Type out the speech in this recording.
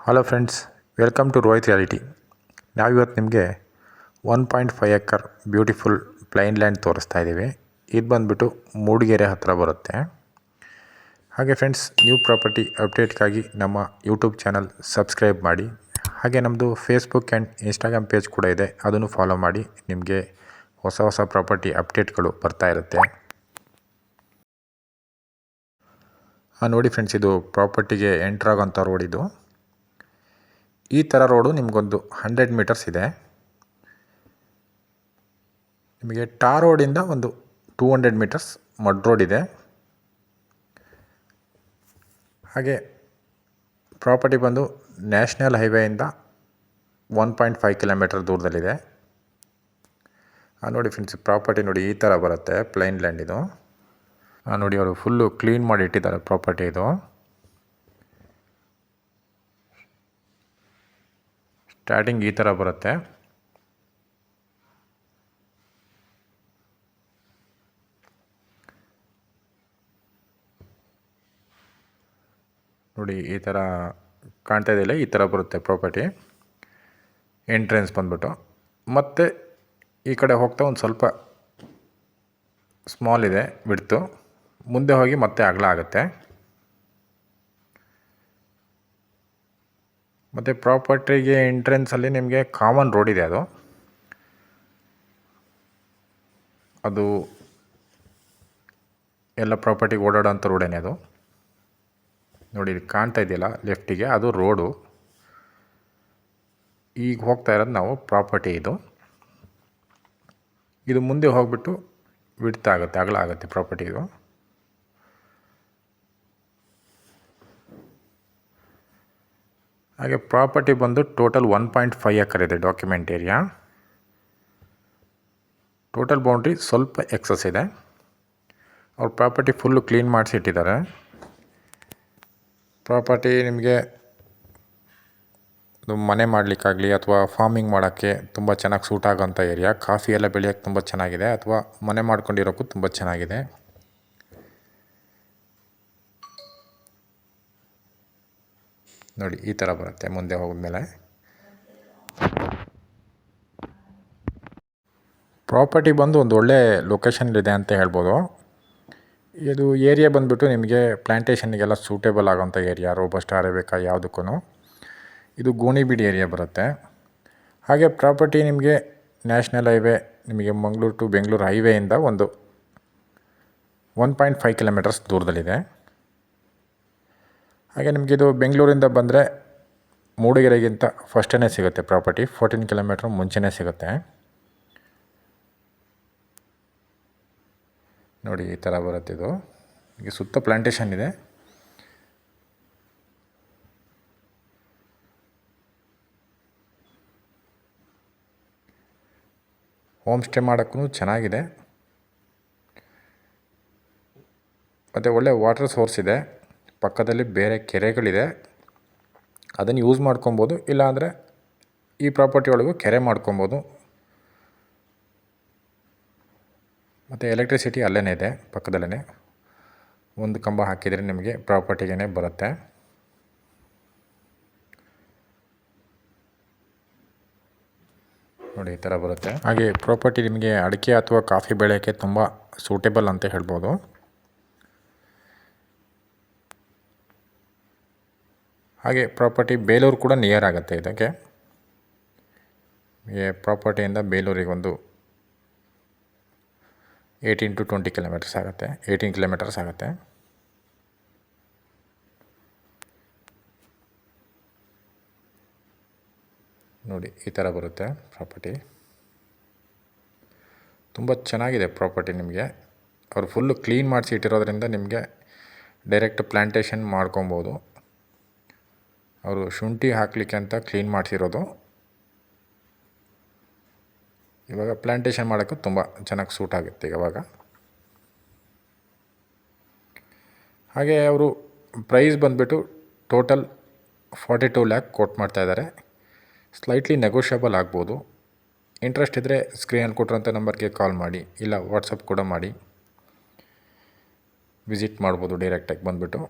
Hello friends, welcome to Rohit reality. ನಾವಿವತ್ತು ನಿಮಗೆ 1.5 acre beautiful plain land ತೋರಿಸ್ತಾ ಇದ್ದೀವಿ. ಇದು ಬಂದುಬಿಟ್ಟು ಮೂಡಿಗೆರೆ ಹತ್ತಿರ ಬರುತ್ತೆ. ಹಾಗೆ ಫ್ರೆಂಡ್ಸ್, ನ್ಯೂ ಪ್ರಾಪರ್ಟಿ ಅಪ್ಡೇಟ್ಗಾಗಿ ನಮ್ಮ ಯೂಟ್ಯೂಬ್ ಚಾನಲ್ ಸಬ್ಸ್ಕ್ರೈಬ್ ಮಾಡಿ. ಹಾಗೆ ನಮ್ಮದು ಫೇಸ್ಬುಕ್ ಆ್ಯಂಡ್ ಇನ್ಸ್ಟಾಗ್ರಾಮ್ ಪೇಜ್ ಕೂಡ ಇದೆ, ಅದನ್ನು ಫಾಲೋ ಮಾಡಿ. ನಿಮಗೆ ಹೊಸ ಪ್ರಾಪರ್ಟಿ ಅಪ್ಡೇಟ್ಗಳು ಬರ್ತಾ ಇರುತ್ತೆ. ನೋಡಿ ಫ್ರೆಂಡ್ಸ್, ಇದು ಪ್ರಾಪರ್ಟಿಗೆ ಎಂಟ್ರಾಗೋಂಥ ರೋಡ್. ಇದು ಈ ಥರ ರೋಡು ನಿಮಗೊಂದು 100 ಮೀಟರ್ಸ್ ಇದೆ. ನಿಮಗೆ ಟಾರ್ ರೋಡಿಂದ ಒಂದು 200 ಮೀಟರ್ಸ್ ಮಡ್ ರೋಡ್ ಇದೆ. ಹಾಗೆ ಪ್ರಾಪರ್ಟಿ ಬಂದು ನ್ಯಾಷನಲ್ ಹೈವೇಯಿಂದ 1.5 ಕಿಲೋಮೀಟರ್ ದೂರದಲ್ಲಿದೆ. ನೋಡಿ ಫ್ರೆಂಡ್ಸ್, ಪ್ರಾಪರ್ಟಿ ನೋಡಿ ಈ ಥರ ಬರುತ್ತೆ. ಪ್ಲೈನ್ ಲ್ಯಾಂಡ್ ಇದು. ನೋಡಿ, ಅವರು ಫುಲ್ಲು ಕ್ಲೀನ್ ಮಾಡಿ ಇಟ್ಟಿದ್ದಾರೆ ಪ್ರಾಪರ್ಟಿ. ಇದು ಸ್ಟಾರ್ಟಿಂಗ್ ಈ ಥರ ಬರುತ್ತೆ. ನೋಡಿ, ಈ ಥರ ಕಾಣ್ತಾ ಇದೆಯಲ್ಲ, ಈ ಥರ ಬರುತ್ತೆ ಪ್ರಾಪರ್ಟಿ. ಎಂಟ್ರೆನ್ಸ್ ಬಂದ್ಬಿಟ್ಟು ಮತ್ತು ಈ ಕಡೆ ಹೋಗ್ತಾ ಒಂದು ಸ್ವಲ್ಪ ಸ್ಮಾಲ್ ಇದೆ ವಿಡ್ತು, ಮುಂದೆ ಹೋಗಿ ಮತ್ತೆ ಅಗಲ ಆಗುತ್ತೆ. ಮತ್ತು ಪ್ರಾಪರ್ಟಿಗೆ ಎಂಟ್ರೆನ್ಸಲ್ಲಿ ನಿಮಗೆ ಕಾಮನ್ ರೋಡ್ ಇದೆ. ಅದು ಎಲ್ಲ ಪ್ರಾಪರ್ಟಿಗೆ ಓಡಾಡೋಂಥ ರೋಡೇನೆ ಅದು. ನೋಡಿ, ಇದು ಕಾಣ್ತಾ ಇದೆಯಲ್ಲ ಲೆಫ್ಟಿಗೆ, ಅದು ರೋಡು. ಈಗ ಹೋಗ್ತಾ ಇರೋದು ನಾವು ಪ್ರಾಪರ್ಟಿ. ಇದು ಮುಂದೆ ಹೋಗ್ಬಿಟ್ಟು ವಿಡ್ತ್ ಆಗುತ್ತೆ, ಅಗಲ ಆಗುತ್ತೆ ಪ್ರಾಪರ್ಟಿ. ಇದು ಹಾಗೆ ಪ್ರಾಪರ್ಟಿ ಬಂದು ಟೋಟಲ್ 1.5 ಎಕರ್ ಇದೆ. ಡಾಕ್ಯುಮೆಂಟ್ ಏರಿಯಾ, ಟೋಟಲ್ ಬೌಂಡ್ರಿ ಸ್ವಲ್ಪ ಎಕ್ಸಸ್ ಇದೆ. ಅವ್ರ ಪ್ರಾಪರ್ಟಿ ಫುಲ್ಲು ಕ್ಲೀನ್ ಮಾಡಿಸಿ ಇಟ್ಟಿದ್ದಾರೆ. ಪ್ರಾಪರ್ಟಿ ನಿಮಗೆ ಮನೆ ಮಾಡಲಿಕ್ಕಾಗಲಿ ಅಥವಾ ಫಾರ್ಮಿಂಗ್ ಮಾಡೋಕ್ಕೆ ತುಂಬ ಚೆನ್ನಾಗಿ ಸೂಟ್ ಆಗೋಂಥ ಏರಿಯಾ. ಕಾಫಿ ಎಲ್ಲ ಬೆಳೆಯೋಕ್ಕೆ ತುಂಬ ಚೆನ್ನಾಗಿದೆ, ಅಥವಾ ಮನೆ ಮಾಡ್ಕೊಂಡಿರೋಕ್ಕೂ ತುಂಬ ಚೆನ್ನಾಗಿದೆ. ನೋಡಿ, ಈ ಥರ ಬರುತ್ತೆ ಮುಂದೆ ಹೋದ್ಮೇಲೆ. ಪ್ರಾಪರ್ಟಿ ಬಂದು ಒಂದು ಒಳ್ಳೆ ಲೊಕೇಶನ್ಲಿದೆ ಅಂತ ಹೇಳ್ಬೋದು. ಇದು ಏರಿಯಾ ಬಂದುಬಿಟ್ಟು ನಿಮಗೆ ಪ್ಲ್ಯಾಂಟೇಷನ್ನಿಗೆಲ್ಲ ಸೂಟೇಬಲ್ ಆಗೋಂಥ ಏರಿಯಾ. ರೋಬಸ್ಟ, ಅರೇಬಿಕಾ ಯಾವುದಕ್ಕೂ ಇದು ಗೋಣಿಬೀಡು ಏರಿಯಾ ಬರುತ್ತೆ. ಹಾಗೆ ಪ್ರಾಪರ್ಟಿ ನಿಮಗೆ ನ್ಯಾಷನಲ್ ಹೈವೇ, ನಿಮಗೆ ಮಂಗಳೂರು ಟು ಬೆಂಗಳೂರು ಹೈವೇಯಿಂದ ಒಂದು 1.5 ಕಿಲೋಮೀಟರ್ಸ್ ದೂರದಲ್ಲಿದೆ. ಹಾಗೆ ನಿಮಗಿದು ಬೆಂಗಳೂರಿಂದ ಬಂದರೆ ಮೂಡಿಗೆರೆಗಿಂತ ಫಸ್ಟೇ ಸಿಗುತ್ತೆ ಪ್ರಾಪರ್ಟಿ. 14 ಕಿಲೋಮೀಟ್ರ್ ಮುಂಚೆನೇ ಸಿಗುತ್ತೆ. ನೋಡಿ, ಈ ಥರ ಬರುತ್ತೆ. ಇದು ಈಗ ಸುತ್ತ ಪ್ಲ್ಯಾಂಟೇಷನ್ ಇದೆ. ಹೋಮ್ ಸ್ಟೇ ಮಾಡೋಕ್ಕೂ ಚೆನ್ನಾಗಿದೆ. ಮತ್ತು ಒಳ್ಳೆ ವಾಟರ್ ಸೋರ್ಸ್ ಇದೆ. ಪಕ್ಕದಲ್ಲಿ ಬೇರೆ ಕೆರೆಗಳಿದೆ, ಅದನ್ನು ಯೂಸ್ ಮಾಡ್ಕೊಬೋದು. ಇಲ್ಲಾಂದರೆ ಈ ಪ್ರಾಪರ್ಟಿ ಒಳಗೂ ಕೆರೆ ಮಾಡ್ಕೊಬೋದು. ಮತ್ತು ಎಲೆಕ್ಟ್ರಿಸಿಟಿ ಅಲ್ಲೇ ಇದೆ, ಪಕ್ಕದಲ್ಲೇ. ಒಂದು ಕಂಬ ಹಾಕಿದರೆ ನಿಮಗೆ ಪ್ರಾಪರ್ಟಿಗೇ ಬರುತ್ತೆ. ನೋಡಿ, ಈ ಥರ ಬರುತ್ತೆ. ಹಾಗೆ ಪ್ರಾಪರ್ಟಿ ನಿಮಗೆ ಅಡಿಕೆ ಅಥವಾ ಕಾಫಿ ಬೆಳೆಯೋಕ್ಕೆ ತುಂಬ ಸೂಟೇಬಲ್ ಅಂತ ಹೇಳ್ಬೋದು. ಹಾಗೆ ಪ್ರಾಪರ್ಟಿ ಬೇಲೂರು ಕೂಡ ನಿಯರ್ ಆಗುತ್ತೆ ಇದಕ್ಕೆ. ಪ್ರಾಪರ್ಟಿಯಿಂದ ಬೇಲೂರಿಗೆ ಒಂದು 18 to 20 ಕಿಲೋಮೀಟರ್ಸ್ ಆಗುತ್ತೆ. 18 ಕಿಲೋಮೀಟರ್ಸ್ ಆಗುತ್ತೆ. ನೋಡಿ, ಈ ಥರ ಬರುತ್ತೆ ಪ್ರಾಪರ್ಟಿ. ತುಂಬ ಚೆನ್ನಾಗಿದೆ ಪ್ರಾಪರ್ಟಿ. ನಿಮಗೆ ಅವರು ಫುಲ್ಲು ಕ್ಲೀನ್ ಮಾಡಿಸಿ ಇಟ್ಟಿರೋದ್ರಿಂದ ನಿಮಗೆ ಡೈರೆಕ್ಟ್ ಪ್ಲ್ಯಾಂಟೇಷನ್ ಮಾಡ್ಕೊಬೋದು. ಅವರು ಶುಂಠಿ ಹಾಕಲಿಕ್ಕೆ ಅಂತ ಕ್ಲೀನ್ ಮಾಡಿಸಿರೋದು. ಇವಾಗ ಪ್ಲ್ಯಾಂಟೇಷನ್ ಮಾಡೋಕ್ಕೂ ತುಂಬ ಚೆನ್ನಾಗಿ ಸೂಟ್ ಆಗುತ್ತೆ ಇವಾಗ. ಹಾಗೆ ಅವರು ಪ್ರೈಸ್ ಬಂದುಬಿಟ್ಟು ಟೋಟಲ್ 42 ಲ್ಯಾಕ್ ಕೋಟ್ ಮಾಡ್ತಾಯಿದ್ದಾರೆ. ಸ್ಲೈಟ್ಲಿ ನೆಗೋಷಿಯಬಲ್ ಆಗ್ಬೋದು. ಇಂಟ್ರೆಸ್ಟ್ ಇದ್ದರೆ ಸ್ಕ್ರೀನಲ್ಲಿ ಕೊಟ್ಟಿರೋಂಥ ನಂಬರ್ಗೆ ಕಾಲ್ ಮಾಡಿ, ಇಲ್ಲ ವಾಟ್ಸಪ್ ಕೂಡ ಮಾಡಿ ವಿಸಿಟ್ ಮಾಡ್ಬೋದು ಡೈರೆಕ್ಟಾಗಿ ಬಂದುಬಿಟ್ಟು.